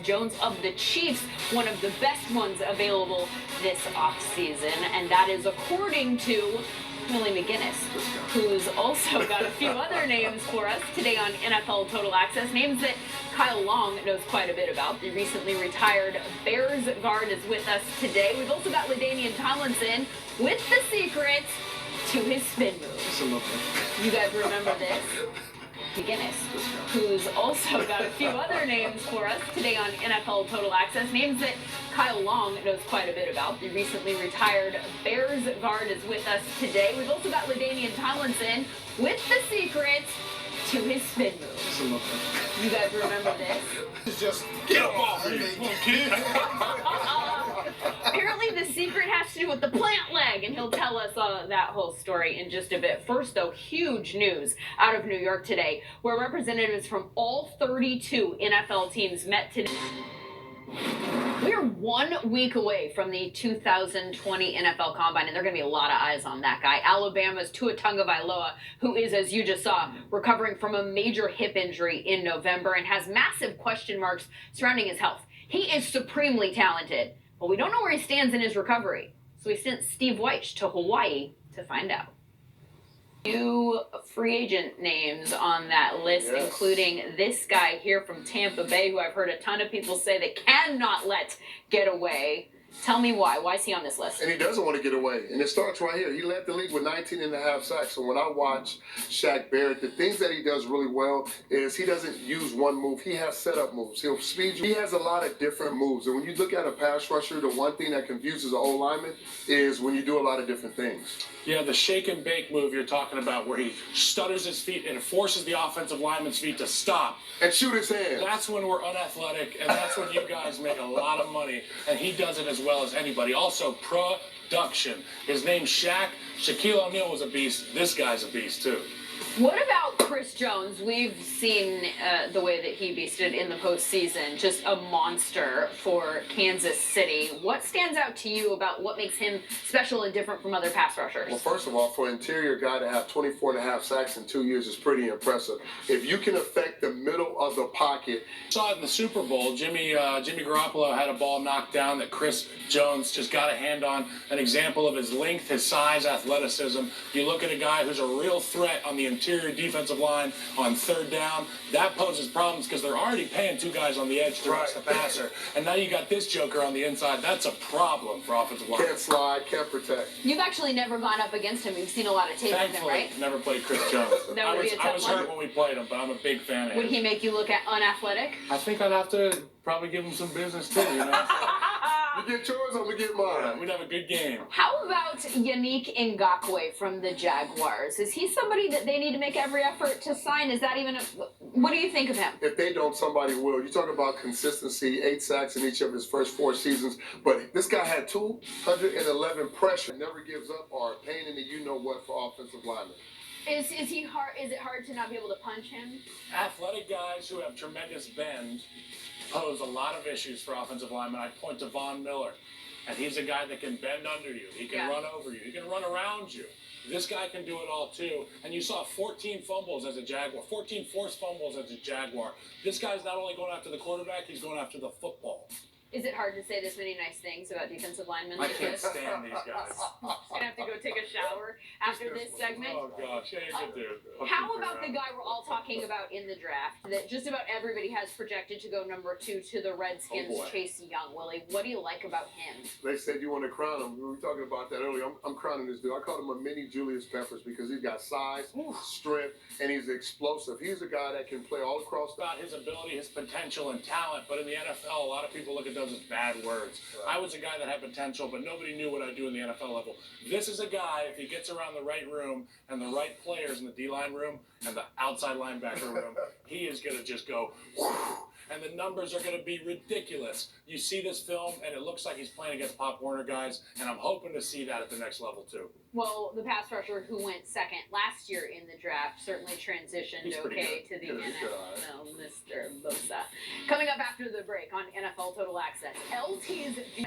Jones of the Chiefs, one of the best ones available this offseason, and that is according to Willie McGinnis, who's also got a few other names for us today on NFL Total Access, names that Kyle Long knows quite a bit about. The recently retired Bears guard is with us today. We've also got LaDainian Tomlinson with the secret to his spin move. You guys remember this? McGinnis, who's also got a few other names for us today on NFL Total Access, names that Kyle Long knows quite a bit about. The recently retired Bears guard is with us today. We've also got LaDainian Tomlinson with the secret to his spin move. You guys remember this? Just get him off me, kid. Apparently the secret has to do with the plant leg, and he'll tell us that whole story in just a bit. First, though, huge news out of New York today, where representatives from all 32 NFL teams met today. We're 1 week away from the 2020 NFL Combine, and there are going to be a lot of eyes on that guy. Alabama's Tua Tagovailoa, who is, as you just saw, recovering from a major hip injury in November and has massive question marks surrounding his health. He is supremely talented, but we don't know where he stands in his recovery. So we sent Steve Weich to Hawaii to find out. Few free agent names on that list, yes, including this guy here from Tampa Bay, who I've heard a ton of people say they cannot let get away. Tell me why. Why is he on this list? And he doesn't want to get away. And it starts right here. He led the league with 19.5 sacks. So when I watch Shaq Barrett, the things that he does really well is he doesn't use one move. He has setup moves. He'll speed you. He has a lot of different moves. And when you look at a pass rusher, the one thing that confuses an old lineman is when you do a lot of different things. Yeah, the shake and bake move you're talking about, where he stutters his feet and forces the offensive lineman's feet to stop and shoot his hands. That's when we're unathletic, and that's when you guys make a lot of money, and he does it as well as anybody. Also, production. His name's Shaq. Shaquille O'Neal was a beast. This guy's a beast, too. What about Chris Jones? We've seen the way that he beasted in the postseason. Just a monster for Kansas City. What stands out to you about what makes him special and different from other pass rushers? Well, first of all, for an interior guy to have 24.5 sacks in 2 years is pretty impressive. If you can affect the middle of the pocket. Saw it in the Super Bowl. Jimmy Garoppolo had a ball knocked down that Chris Jones just got a hand on. An example of his length, his size, athleticism. You look at a guy who's a real threat on the interior defensive line on third down. That poses problems because they're already paying two guys on the edge to rush the passer. And now you got this joker on the inside. That's a problem for offensive line. Can't slide, can't protect. You've actually never gone up against him. You've seen a lot of tape with him, right? Never played Chris Jones. That would be a tough I was hurt when we played him, but I'm a big fan of him. Would he make you look unathletic? I think I'd have to probably give him some business too, you know? You get yours, I'm going to get mine. We'd have a good game. How about Yannick Ngakoue from the Jaguars? Is he somebody that they need to make every effort to sign? Is that even what do you think of him? If they don't, somebody will. You talk about consistency, 8 sacks in each of his first 4 seasons, but this guy had 211 pressure. Never gives up or a pain in the you-know-what for offensive linemen. Is he hard? Is it hard to not be able to punch him? Athletic guys who have tremendous bend pose a lot of issues for offensive linemen. I point to Von Miller, and he's a guy that can bend under you. He can run over you. He can run around you. This guy can do it all too. And you saw 14 fumbles as a Jaguar, 14 forced fumbles as a Jaguar. This guy's not only going after the quarterback, he's going after the football. Is it hard to say this many nice things about defensive linemen? I can't stand these guys. I'm going to have to go take a shower after this segment. Oh, gosh. Yeah, you could do. How about the guy we're all talking about in the draft that just about everybody has projected to go number 2 to the Redskins, Chase Young? Willie, what do you like about him? They said you want to crown him. We were talking about that earlier. I'm crowning this dude. I called him a mini Julius Peppers because he's got size, strength, and he's explosive. He's a guy that can play all across. About his ability, his potential, and talent, but in the NFL, a lot of people look at those as bad words. I was a guy that had potential, but nobody knew what I'd do in the NFL level. This is a guy, if he gets around the right room and the right players in the D-line room and the outside linebacker room, he is going to just go, whoo, and the numbers are going to be ridiculous. You see this film, and it looks like he's playing against Pop Warner guys, and I'm hoping to see that at the next level, too. Well, the pass rusher who went second last year in the draft certainly transitioned to the NFL, Mr. Bosa. Coming up after the break on NFL Total Access, LT's